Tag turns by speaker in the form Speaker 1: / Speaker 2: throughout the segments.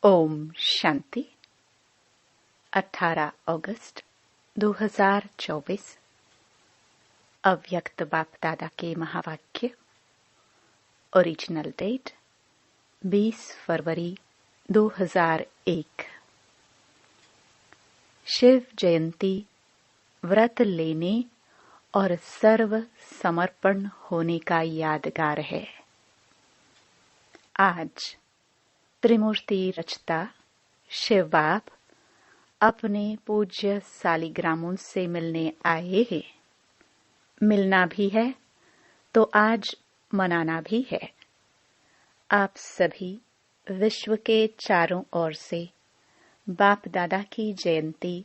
Speaker 1: ओम शांति। 18 अगस्त 2024। अव्यक्त बाप दादा के महावाक्य। ओरिजिनल डेट 20 फरवरी 2001। शिव जयंती व्रत लेने और सर्व समर्पण होने का यादगार है। आज त्रिमूर्ति रचता शिव बाप अपने पूज्य सालिग्रामों से मिलने आए हैं। मिलना भी है तो आज मनाना भी है। आप सभी विश्व के चारों ओर से बाप दादा की जयंती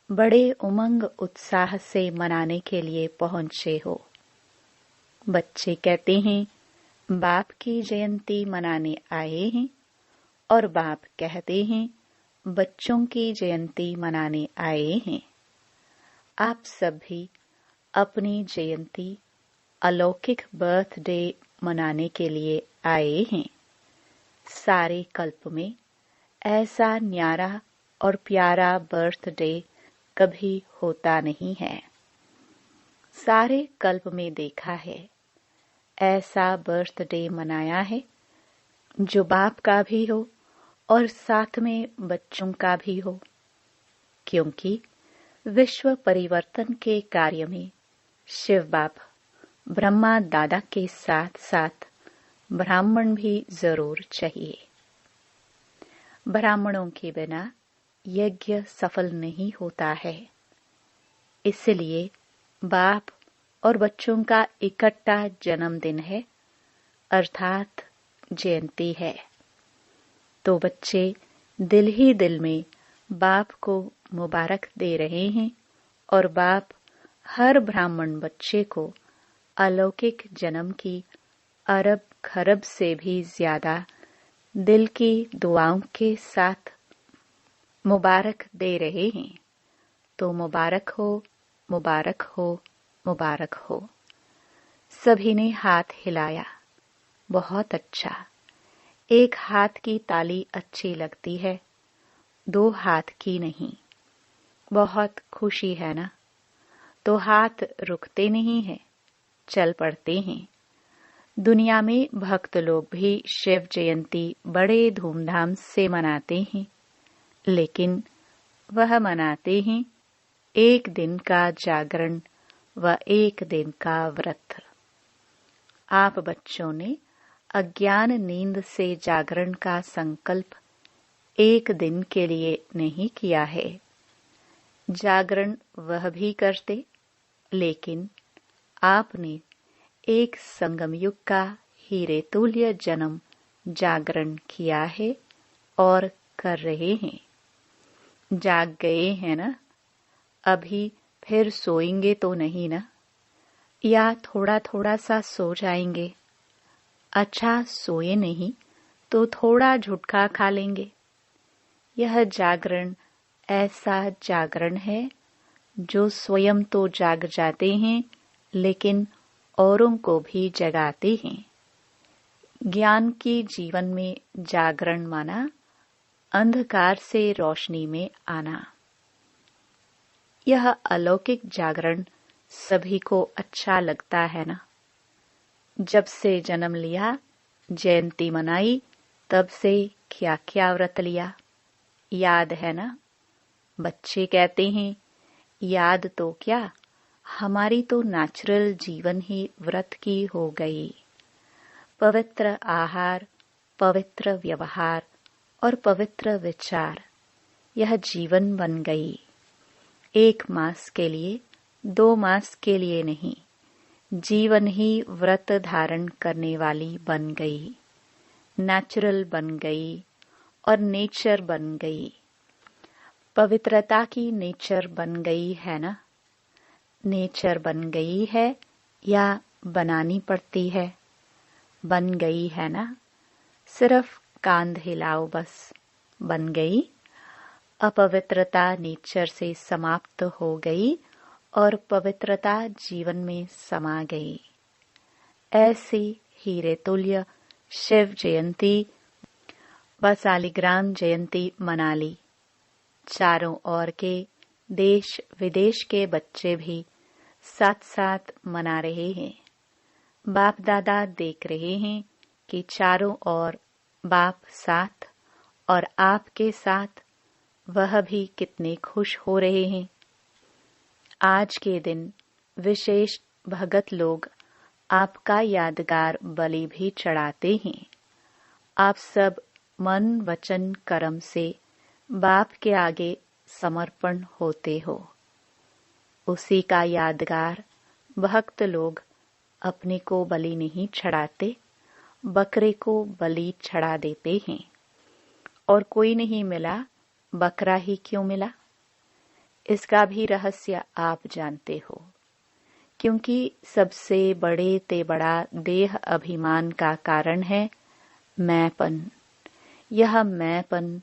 Speaker 1: बड़े उमंग उत्साह से मनाने के लिए पहुंचे हो। बच्चे कहते हैं बाप की जयंती मनाने आए हैं और बाप कहते हैं बच्चों की जयंती मनाने आए हैं। आप सभी अपनी जयंती अलौकिक बर्थडे मनाने के लिए आए हैं। सारे कल्प में ऐसा न्यारा और प्यारा बर्थडे कभी होता नहीं है। सारे कल्प में देखा है ऐसा बर्थडे मनाया है जो बाप का भी हो और साथ में बच्चों का भी हो, क्योंकि विश्व परिवर्तन के कार्य में शिव बाप ब्रह्मा दादा के साथ साथ ब्राह्मण भी जरूर चाहिए। ब्राह्मणों के बिना यज्ञ सफल नहीं होता है। इसलिए बाप और बच्चों का इकट्ठा जन्मदिन है, अर्थात जयंती है। तो बच्चे दिल ही दिल में बाप को मुबारक दे रहे हैं और बाप हर ब्राह्मण बच्चे को अलौकिक जन्म की अरब खरब से भी ज्यादा दिल की दुआओं के साथ मुबारक दे रहे हैं। तो मुबारक हो, मुबारक हो, मुबारक हो। सभी ने हाथ हिलाया। बहुत अच्छा। एक हाथ की ताली अच्छी लगती है, 2 हाथ की नहीं। बहुत खुशी है ना? तो हाथ रुकते नहीं हैं, चल पड़ते हैं। दुनिया में भक्त लोग भी शिव जयंती बड़े धूमधाम से मनाते हैं, लेकिन वह मनाते हैं एक दिन का जागरण व एक दिन का व्रत। आप बच्चों ने अज्ञान नींद से जागरण का संकल्प एक दिन के लिए नहीं किया है। जागरण वह भी करते, लेकिन आपने एक संगम युग का हीरे तुल्य जन्म जागरण किया है और कर रहे हैं। जाग गए हैं ना? अभी फिर सोएंगे तो नहीं ना? या थोड़ा थोड़ा सा सो जाएंगे? अच्छा, सोए नहीं तो थोड़ा झुटका खा लेंगे। यह जागरण ऐसा जागरण है जो स्वयं तो जाग जाते हैं, लेकिन औरों को भी जगाते हैं। ज्ञान की जीवन में जागरण माना अंधकार से रोशनी में आना। यह अलौकिक जागरण सभी को अच्छा लगता है ना? जब से जन्म लिया, जयंती मनाई, तब से क्या क्या व्रत लिया, याद है ना? बच्चे कहते हैं याद तो क्या, हमारी तो नेचुरल जीवन ही व्रत की हो गई। पवित्र आहार, पवित्र व्यवहार और पवित्र विचार, यह जीवन बन गई। 1 मास के लिए, 2 मास के लिए नहीं, जीवन ही व्रत धारण करने वाली बन गई। नेचुरल बन गई और नेचर बन गई। पवित्रता की नेचर बन गई है ना? नेचर बन गई है या बनानी पड़ती है? बन गई है ना? सिर्फ कांध हिलाओ बस, बन गई। अपवित्रता नेचर से समाप्त हो गई और पवित्रता जीवन में समा गई। ऐसी हीरे तुल्य शिव जयंती व शालिग्राम जयंती मना ली। चारों ओर के देश विदेश के बच्चे भी साथ साथ मना रहे हैं। बाप दादा देख रहे हैं कि चारों ओर बाप साथ और आपके साथ, वह भी कितने खुश हो रहे हैं। आज के दिन विशेष भगत लोग आपका यादगार बलि भी चढ़ाते हैं। आप सब मन वचन कर्म से बाप के आगे समर्पण होते हो। उसी का यादगार भक्त लोग अपने को बलि नहीं चढ़ाते, बकरे को बलि चढ़ा देते हैं। और कोई नहीं मिला, बकरा ही क्यों मिला? इसका भी रहस्य आप जानते हो। क्योंकि सबसे बड़े ते बड़ा देह अभिमान का कारण है मैंपन। यह मैंपन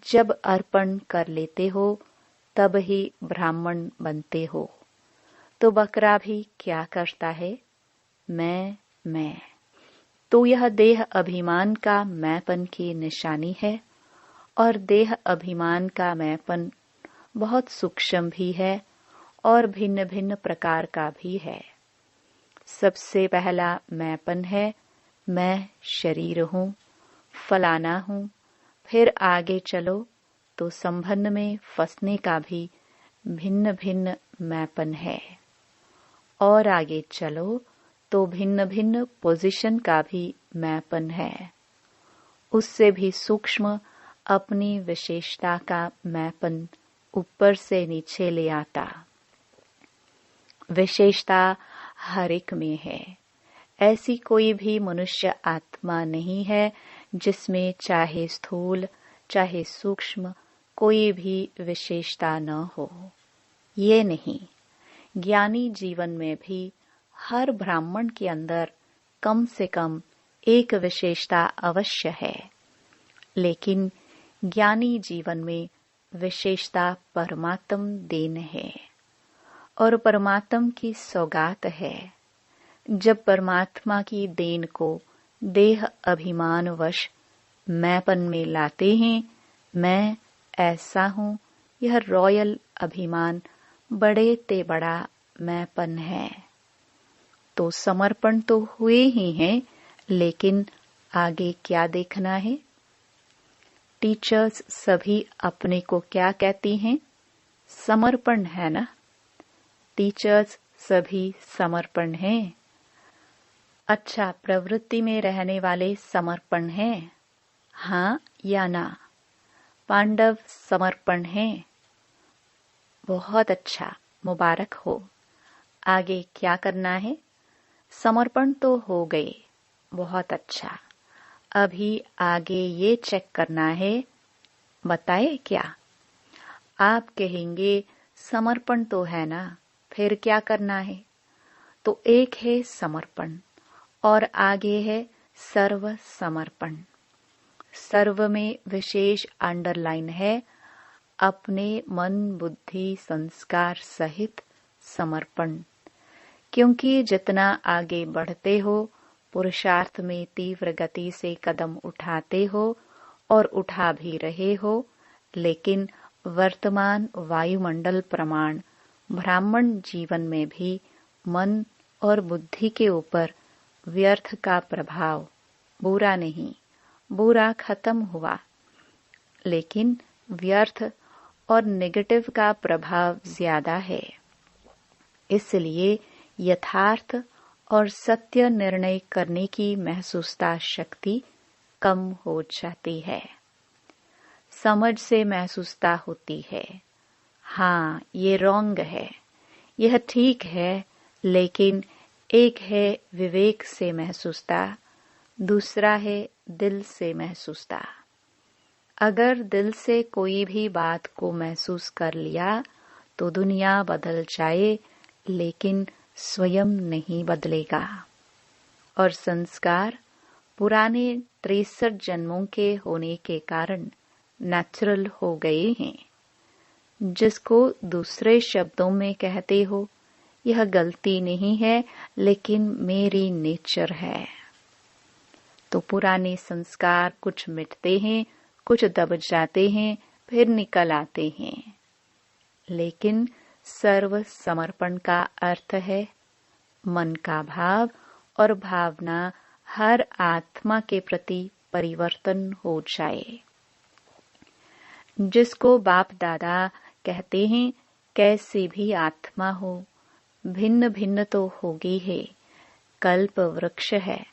Speaker 1: जब अर्पण कर लेते हो तब ही ब्राह्मण बनते हो। तो बकरा भी क्या करता है? मैं। तो यह देह अभिमान का मैंपन की निशानी है। और देह अभिमान का मैंपन बहुत सूक्ष्म भी है और भिन्न भिन्न प्रकार का भी है। सबसे पहला मैंपन है मैं शरीर हूँ, फलाना हूँ। फिर आगे चलो तो संबंध में फंसने का भी भिन्न भिन्न मैंपन है। और आगे चलो तो भिन्न भिन्न पोजीशन का भी मैंपन है। उससे भी सूक्ष्म अपनी विशेषता का मैंपन ऊपर से नीचे ले आता। विशेषता हर एक में है। ऐसी कोई भी मनुष्य आत्मा नहीं है जिसमें चाहे स्थूल चाहे सूक्ष्म कोई भी विशेषता न हो। ये नहीं, ज्ञानी जीवन में भी हर ब्राह्मण के अंदर कम से कम एक विशेषता अवश्य है। लेकिन ज्ञानी जीवन में विशेषता परमात्म देन है और परमात्म की सौगात है। जब परमात्मा की देन को देह अभिमानवश मैंपन में लाते हैं, मैं ऐसा हूँ, यह रॉयल अभिमान बड़े ते बड़ा मैंपन है। तो समर्पण तो हुए ही हैं, लेकिन आगे क्या देखना है? टीचर्स सभी अपने को क्या कहती हैं? समर्पण है ना? टीचर्स सभी समर्पण हैं। अच्छा, प्रवृत्ति में रहने वाले समर्पण हैं, हाँ या ना? पांडव समर्पण हैं। बहुत अच्छा, मुबारक हो। आगे क्या करना है? समर्पण तो हो गए, बहुत अच्छा। अभी आगे ये चेक करना है। बताए क्या? आप कहेंगे समर्पण तो है ना, फिर क्या करना है? तो एक है समर्पण और आगे है सर्व समर्पण। सर्व में विशेष अंडरलाइन है, अपने मन बुद्धि संस्कार सहित समर्पण। क्योंकि जितना आगे बढ़ते हो, पुरुषार्थ में तीव्र गति से कदम उठाते हो और उठा भी रहे हो, लेकिन वर्तमान वायुमंडल प्रमाण ब्राह्मण जीवन में भी मन और बुद्धि के ऊपर व्यर्थ का प्रभाव, बुरा नहीं, बुरा खत्म हुआ, लेकिन व्यर्थ और नेगेटिव का प्रभाव ज्यादा है। इसलिए यथार्थ और सत्य निर्णय करने की महसूसता शक्ति कम हो जाती है। समझ से महसूसता होती है, हाँ ये रॉन्ग है, यह ठीक है, लेकिन एक है विवेक से महसूसता, दूसरा है दिल से महसूसता। अगर दिल से कोई भी बात को महसूस कर लिया तो दुनिया बदल जाए, लेकिन स्वयं नहीं बदलेगा। और संस्कार पुराने 63 जन्मों के होने के कारण नेचुरल हो गए हैं। जिसको दूसरे शब्दों में कहते हो, यह गलती नहीं है, लेकिन मेरी नेचर है। तो पुराने संस्कार कुछ मिटते हैं कुछ दब जाते हैं, फिर निकल आते हैं। लेकिन सर्व समर्पण का अर्थ है मन का भाव और भावना हर आत्मा के प्रति परिवर्तन हो जाए। जिसको बाप दादा कहते हैं कैसे भी आत्मा हो, भिन्न भिन्न तो होगी है, कल्प वृक्ष है,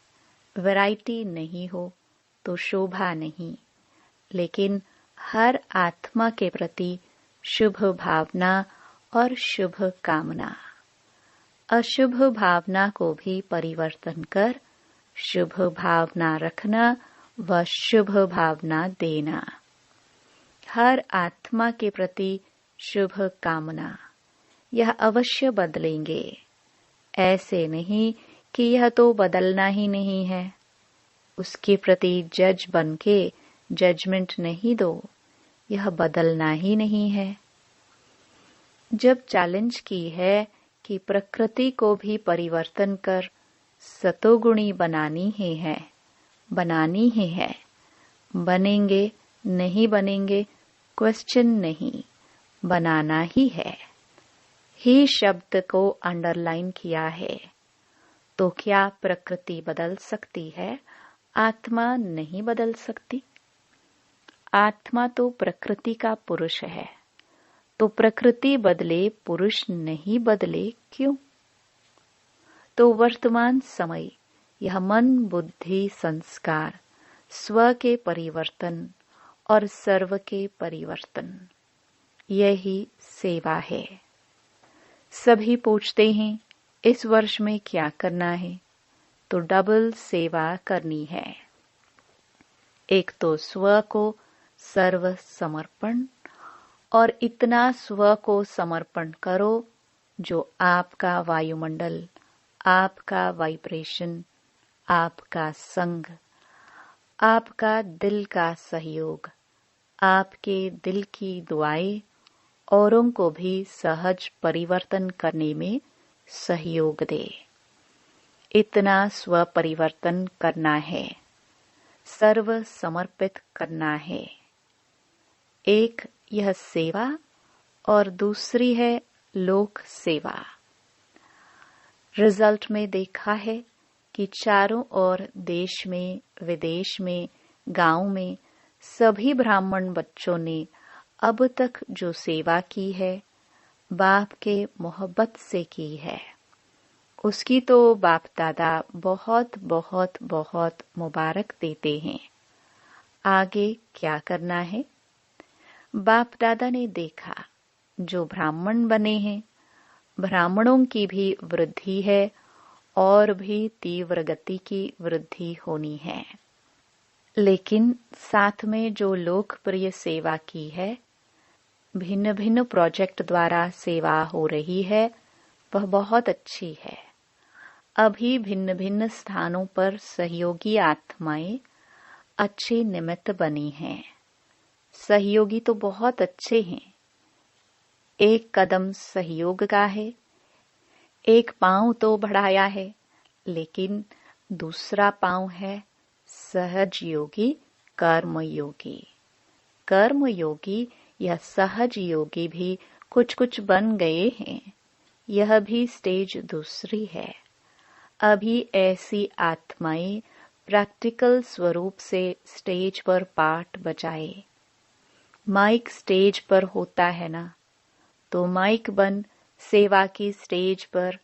Speaker 1: वैरायटी नहीं हो तो शोभा नहीं। लेकिन हर आत्मा के प्रति शुभ भावना और शुभ कामना, अशुभ भावना को भी परिवर्तन कर शुभ भावना रखना व शुभ भावना देना। हर आत्मा के प्रति शुभ कामना, यह अवश्य बदलेंगे। ऐसे नहीं कि यह तो बदलना ही नहीं है, उसके प्रति जज बनके जजमेंट नहीं दो, यह बदलना ही नहीं है। जब चैलेंज की है कि प्रकृति को भी परिवर्तन कर सतोगुणी बनानी ही है, बनानी ही है, बनेंगे नहीं बनेंगे क्वेश्चन नहीं, बनाना ही है ही शब्द को अंडरलाइन किया है। तो क्या प्रकृति बदल सकती है, आत्मा नहीं बदल सकती? आत्मा तो प्रकृति का पुरुष है, तो प्रकृति बदले पुरुष नहीं बदले क्यों? तो वर्तमान समय यह मन बुद्धि संस्कार स्व के परिवर्तन और सर्व के परिवर्तन, यही सेवा है। सभी पूछते हैं इस वर्ष में क्या करना है, तो डबल सेवा करनी है। एक तो स्व को सर्व समर्पण, और इतना स्व को समर्पण करो जो आपका वायुमंडल, आपका वाइब्रेशन, आपका संग, आपका दिल का सहयोग, आपके दिल की दुआएं औरों को भी सहज परिवर्तन करने में सहयोग दे। इतना स्व परिवर्तन करना है, सर्व समर्पित करना है। एक यह सेवा और दूसरी है लोक सेवा। रिजल्ट में देखा है कि चारों ओर देश में, विदेश में, गांव में सभी ब्राह्मण बच्चों ने अब तक जो सेवा की है, बाप के मोहब्बत से की है, उसकी तो बाप दादा बहुत बहुत बहुत मुबारक देते हैं। आगे क्या करना है? बाप दादा ने देखा जो ब्राह्मण बने हैं, ब्राह्मणों की भी वृद्धि है और भी तीव्र गति की वृद्धि होनी है। लेकिन साथ में जो लोकप्रिय सेवा की है, भिन्न भिन्न प्रोजेक्ट द्वारा सेवा हो रही है, वह बहुत अच्छी है। अभी भिन्न भिन्न स्थानों पर सहयोगी आत्माएं अच्छे निमित्त बनी हैं। सहयोगी तो बहुत अच्छे हैं। एक कदम सहयोग का है, एक पांव तो बढ़ाया है, लेकिन दूसरा पांव है सहज योगी, कर्म योगी। कर्म योगी या सहज योगी भी कुछ कुछ बन गए हैं। यह भी स्टेज दूसरी है। अभी ऐसी आत्माएं प्रैक्टिकल स्वरूप से स्टेज पर पाठ बजाए। माइक स्टेज पर होता है ना, तो माइक बन सेवा की स्टेज पर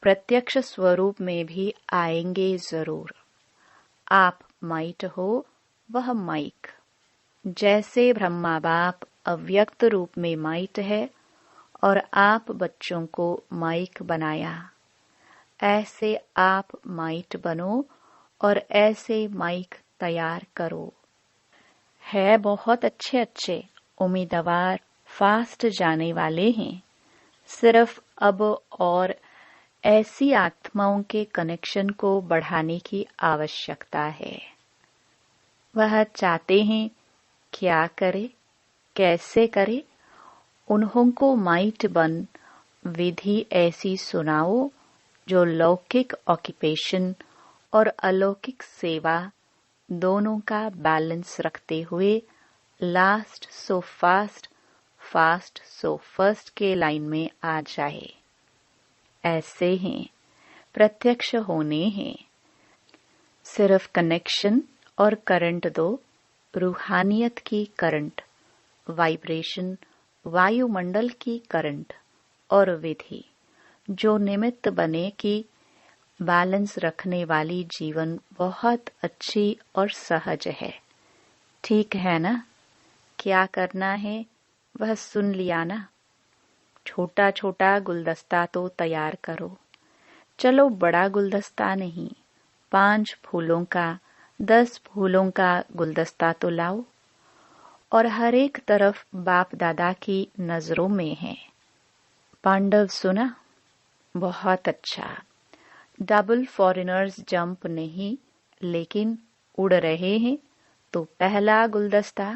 Speaker 1: प्रत्यक्ष स्वरूप में भी आएंगे जरूर। आप माइट हो, वह माइक। जैसे ब्रह्मा बाप अव्यक्त रूप में माइट है और आप बच्चों को माइक बनाया, ऐसे आप माइट बनो और ऐसे माइक तैयार करो। है बहुत अच्छे अच्छे उम्मीदवार, फास्ट जाने वाले हैं। सिर्फ अब और ऐसी आत्माओं के कनेक्शन को बढ़ाने की आवश्यकता है। वह चाहते हैं क्या करे, कैसे करे, उन्हों को माइट बन विधि ऐसी सुनाओ जो लौकिक ऑक्यूपेशन और अलौकिक सेवा दोनों का बैलेंस रखते हुए last so fast, fast so first के लाइन में आ जाए। ऐसे हैं, प्रत्यक्ष होने हैं। सिर्फ कनेक्शन और करंट दो, रूहानियत की करंट, वाइब्रेशन, वायुमंडल की करंट और विधि जो निमित्त बने कि बैलेंस रखने वाली जीवन बहुत अच्छी और सहज है। ठीक है ना? क्या करना है वह सुन लिया ना? छोटा छोटा गुलदस्ता तो तैयार करो। चलो बड़ा गुलदस्ता नहीं, 5 फूलों का, 10 फूलों का गुलदस्ता तो लाओ। और हर एक तरफ बाप दादा की नजरों में है। पांडव सुना? बहुत अच्छा। डबल फॉरेनर्स जंप नहीं, लेकिन उड़ रहे हैं। तो पहला गुलदस्ता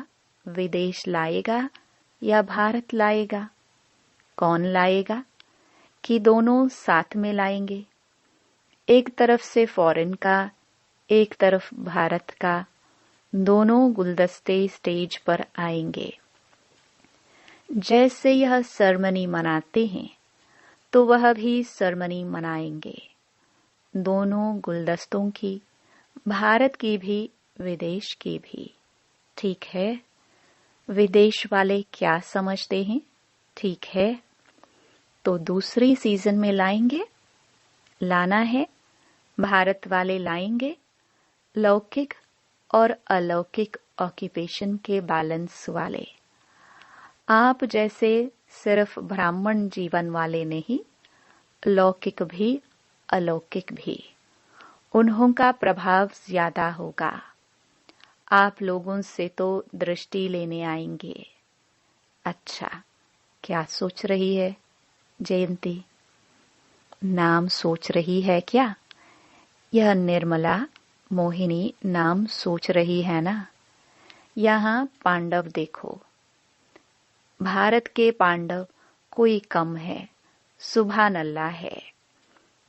Speaker 1: विदेश लाएगा या भारत लाएगा? कौन लाएगा? कि दोनों साथ में लाएंगे? एक तरफ से फॉरेन का, एक तरफ भारत का, दोनों गुलदस्ते स्टेज पर आएंगे। जैसे यह सेरेमनी मनाते हैं तो वह भी सेरेमनी मनाएंगे। दोनों गुलदस्तों की, भारत की भी विदेश की भी। ठीक है? विदेश वाले क्या समझते हैं? ठीक है, तो दूसरी सीजन में लाएंगे। लाना है, भारत वाले लाएंगे लौकिक और अलौकिक ऑक्यूपेशन के बैलेंस वाले। आप जैसे सिर्फ ब्राह्मण जीवन वाले नहीं, लौकिक भी अलौकिक भी। उन्हों का प्रभाव ज्यादा होगा। आप लोगों से तो दृष्टि लेने आएंगे। अच्छा, क्या सोच रही है जयंती? नाम सोच रही है क्या? यह निर्मला मोहिनी नाम सोच रही है ना? यहाँ पांडव देखो। भारत के पांडव कोई कम है, सुभान अल्लाह है।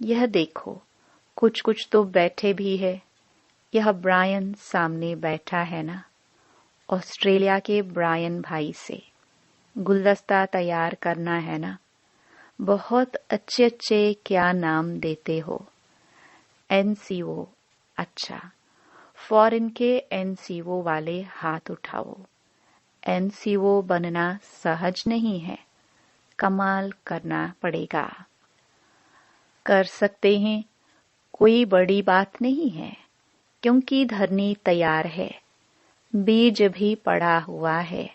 Speaker 1: यह देखो, कुछ कुछ तो बैठे भी है। यह ब्रायन सामने बैठा है ना? ऑस्ट्रेलिया के ब्रायन भाई से गुलदस्ता तैयार करना है ना? बहुत अच्छे अच्छे क्या नाम देते हो। एनसीओ। अच्छा, फॉरेन के एनसीओ वाले हाथ उठाओ। एनसीओ बनना सहज नहीं है, कमाल करना पड़ेगा। कर सकते हैं, कोई बड़ी बात नहीं है, क्योंकि धरनी तैयार है, बीज भी पड़ा हुआ है,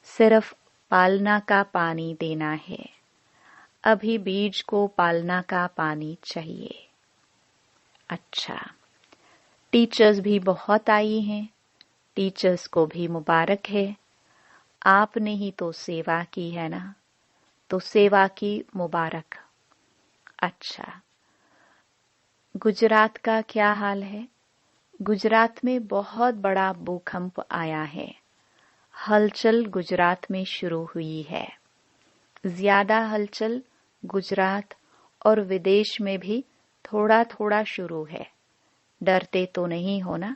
Speaker 1: सिर्फ पालना का पानी देना है। अभी बीज को पालना का पानी चाहिए। अच्छा, टीचर्स भी बहुत आई हैं। टीचर्स को भी मुबारक है। आपने ही तो सेवा की है ना, तो सेवा की मुबारक। अच्छा, गुजरात का क्या हाल है? गुजरात में बहुत बड़ा भूकंप आया है। हलचल गुजरात में शुरू हुई है। ज्यादा हलचल गुजरात और विदेश में भी थोड़ा थोड़ा शुरू है। डरते तो नहीं हो ना?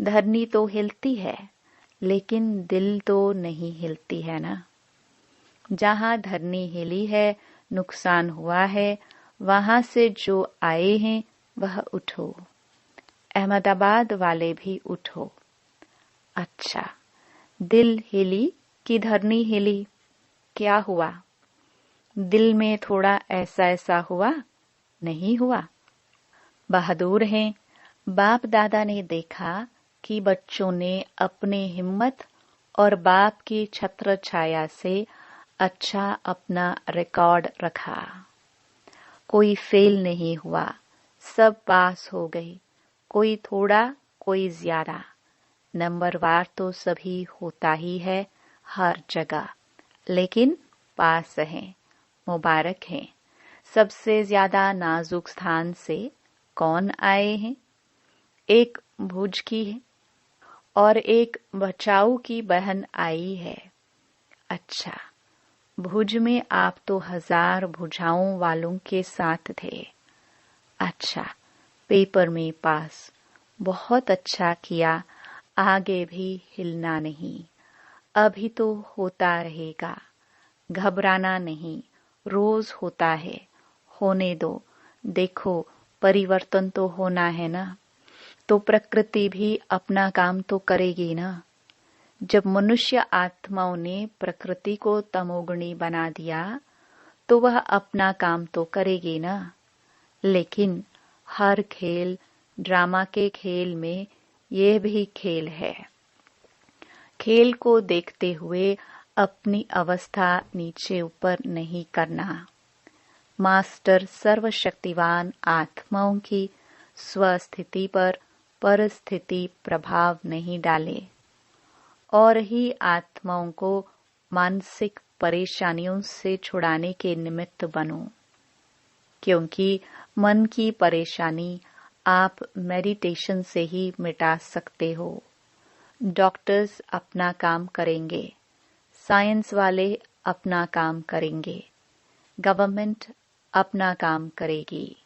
Speaker 1: धरनी तो हिलती है, लेकिन दिल तो नहीं हिलती है ना? जहां धरनी हिली है, नुकसान हुआ है, वहां से जो आए हैं वह उठो। अहमदाबाद वाले भी उठो। अच्छा, दिल हिली कि धरनी हिली? क्या हुआ? दिल में थोड़ा ऐसा ऐसा हुआ? नहीं हुआ? बहादुर हैं। बाप दादा ने देखा कि बच्चों ने अपने हिम्मत और बाप की छत्र छाया से अच्छा अपना रिकॉर्ड रखा। कोई फेल नहीं हुआ, सब पास हो गए। कोई थोड़ा, कोई ज्यादा। नंबरवार तो सभी होता ही है हर जगह, लेकिन पास हैं, मुबारक हैं। सबसे ज्यादा नाजुक स्थान से कौन आए हैं? एक भुज की है और एक बचाऊ की बहन आई है। अच्छा, भुज में आप तो 1000 भुजाओं वालों के साथ थे। अच्छा, पेपर में पास, बहुत अच्छा किया, आगे भी हिलना नहीं। अभी तो होता रहेगा, घबराना नहीं, रोज होता है, होने दो। देखो, परिवर्तन तो होना है ना, तो प्रकृति भी अपना काम तो करेगी ना। जब मनुष्य आत्माओं ने प्रकृति को तमोगुणी बना दिया, तो वह अपना काम तो करेगी ना। लेकिन हर खेल, ड्रामा के खेल में यह भी खेल है। खेल को देखते हुए अपनी अवस्था नीचे ऊपर नहीं करना। मास्टर सर्वशक्तिवान आत्माओं की स्वस्थिति पर परिस्थिति प्रभाव नहीं डाले और ही आत्माओं को मानसिक परेशानियों से छुड़ाने के निमित्त बनो, क्योंकि मन की परेशानी आप मेडिटेशन से ही मिटा सकते हो। डॉक्टर्स अपना काम करेंगे, साइंस वाले अपना काम करेंगे, गवर्नमेंट अपना काम करेगी।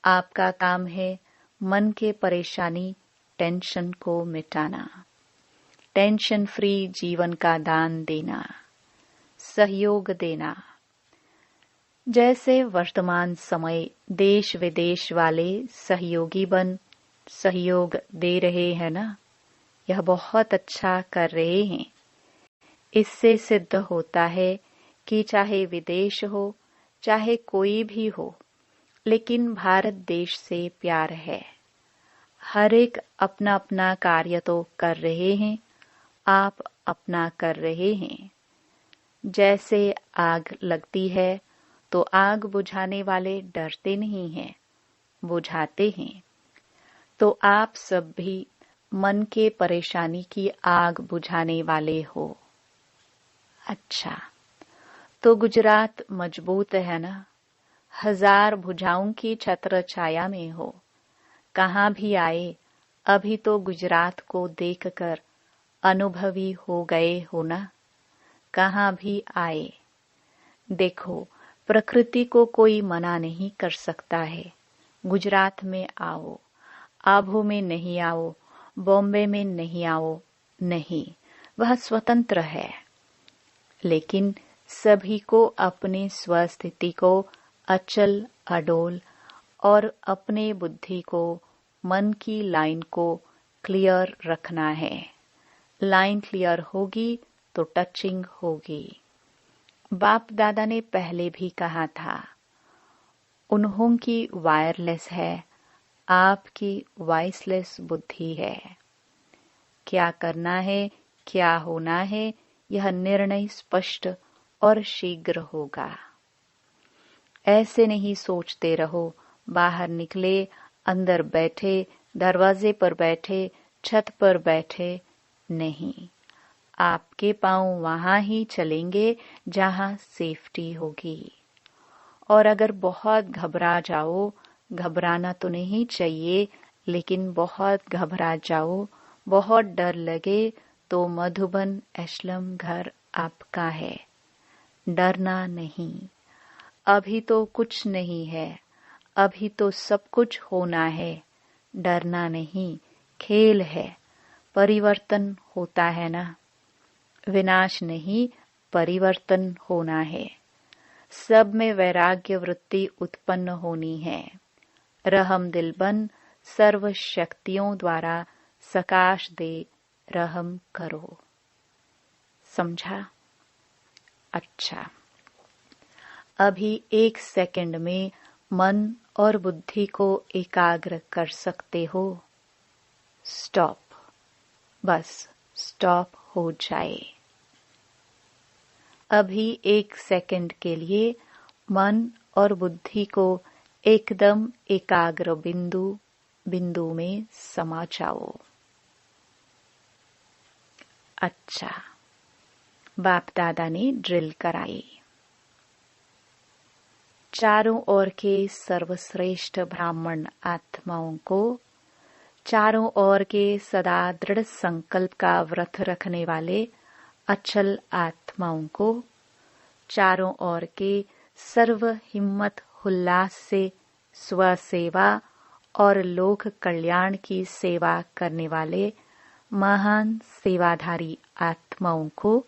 Speaker 1: आपका काम है मन के परेशानी, टेंशन को मिटाना, टेंशन फ्री जीवन का दान देना, सहयोग देना। जैसे वर्तमान समय देश विदेश वाले सहयोगी बन सहयोग दे रहे हैं ना, यह बहुत अच्छा कर रहे हैं। इससे सिद्ध होता है कि चाहे विदेश हो, चाहे कोई भी हो, लेकिन भारत देश से प्यार है। हर एक अपना अपना कार्य तो कर रहे हैं, आप अपना कर रहे हैं। जैसे आग लगती है तो आग बुझाने वाले डरते नहीं हैं, बुझाते हैं। तो आप सब भी मन के परेशानी की आग बुझाने वाले हो। अच्छा, तो गुजरात मजबूत है ना, 1000 भुजाओं की छत्र छाया में हो। कहाँ भी आए, अभी तो गुजरात को देखकर अनुभवी हो गए हो ना। कहाँ भी आए, देखो, प्रकृति को कोई मना नहीं कर सकता है। गुजरात में आओ, आबू में नहीं आओ, बॉम्बे में नहीं आओ, नहीं, वह स्वतंत्र है। लेकिन सभी को अपनी स्वस्थिति को अचल अडोल और अपने बुद्धि को, मन की लाइन को क्लियर रखना है। लाइन क्लियर होगी तो टचिंग होगी। बाप दादा ने पहले भी कहा था, उन्हों की वायरलेस है, आपकी वॉइसलेस बुद्धि है। क्या करना है, क्या होना है, यह निर्णय स्पष्ट और शीघ्र होगा। ऐसे नहीं सोचते रहो, बाहर निकले, अंदर बैठे, दरवाजे पर बैठे, छत पर बैठे, नहीं। आपके पांव वहां ही चलेंगे जहां सेफ्टी होगी। और अगर बहुत घबरा जाओ, घबराना तो नहीं चाहिए, लेकिन बहुत घबरा जाओ, बहुत डर लगे, तो मधुबन एशलम घर आपका है। डरना नहीं। अभी तो कुछ नहीं है, अभी तो सब कुछ होना है। डरना नहीं, खेल है, परिवर्तन होता है ना। विनाश नहीं, परिवर्तन होना है। सब में वैराग्य वृत्ति उत्पन्न होनी है। रहम दिल बन सर्व शक्तियों द्वारा सकाश दे रहम करो। समझा? अच्छा, अभी 1 सेकंड में मन और बुद्धि को एकाग्र कर सकते हो। स्टॉप, बस स्टॉप हो जाए। अभी 1 सेकंड के लिए मन और बुद्धि को एकदम एकाग्र बिंदु में समा जाओ। अच्छा, बाप दादा ने ड्रिल कराई। चारों ओर के सर्वश्रेष्ठ ब्राह्मण आत्माओं को, चारों ओर के सदा दृढ़ संकल्प का व्रत रखने वाले अचल आत्माओं को, चारों ओर के सर्व हिम्मत उल्लास से स्वसेवा और लोक कल्याण की सेवा करने वाले महान सेवाधारी आत्माओं को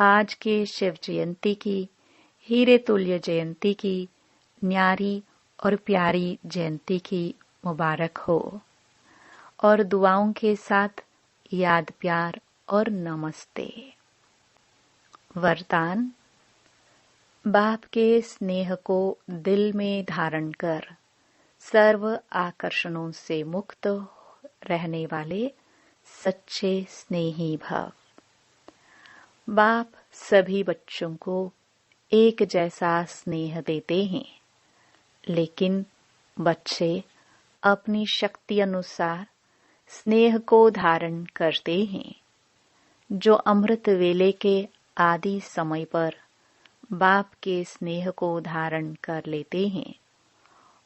Speaker 1: आज के शिव जयंती की, हीरे तुल्य जयंती की, न्यारी और प्यारी जयंती की मुबारक हो। और दुआओं के साथ याद, प्यार और नमस्ते। वरदान। बाप के स्नेह को दिल में धारण कर सर्व आकर्षणों से मुक्त रहने वाले सच्चे स्नेही भव। बाप सभी बच्चों को एक जैसा स्नेह देते हैं, लेकिन बच्चे अपनी शक्ति अनुसार स्नेह को धारण करते हैं। जो अमृत वेले के आदि समय पर बाप के स्नेह को धारण कर लेते हैं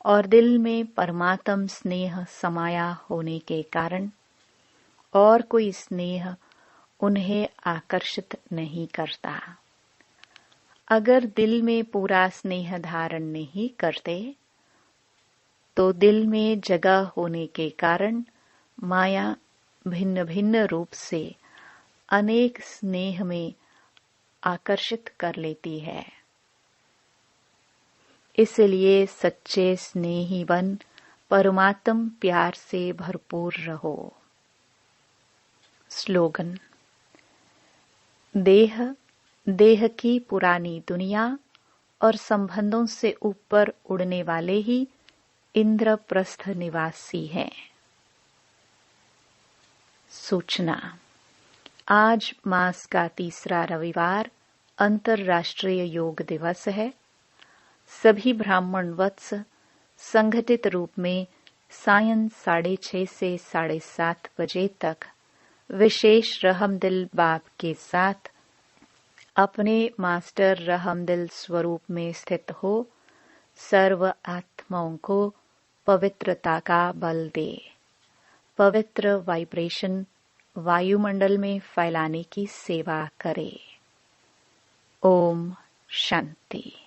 Speaker 1: और दिल में परमात्म स्नेह समाया होने के कारण और कोई स्नेह उन्हें आकर्षित नहीं करता। अगर दिल में पूरा स्नेह धारण नहीं करते तो दिल में जगह होने के कारण माया भिन्न भिन्न रूप से अनेक स्नेह में आकर्षित कर लेती है। इसलिए सच्चे स्नेही बन परमात्म प्यार से भरपूर रहो। स्लोगन। देह की पुरानी दुनिया और संबंधों से ऊपर उड़ने वाले ही इंद्रप्रस्थ निवासी हैं। सूचना। आज मास का तीसरा रविवार अंतर्राष्ट्रीय योग दिवस है। सभी ब्राह्मण वत्स संगठित रूप में सायं 6:30 से 7:30 बजे तक विशेष रहमदिल बाप के साथ अपने मास्टर रहमदिल स्वरूप में स्थित हो सर्व आत्माओं को पवित्रता का बल दे, पवित्र वाइब्रेशन वायुमंडल में फैलाने की सेवा करे। ओम शांति।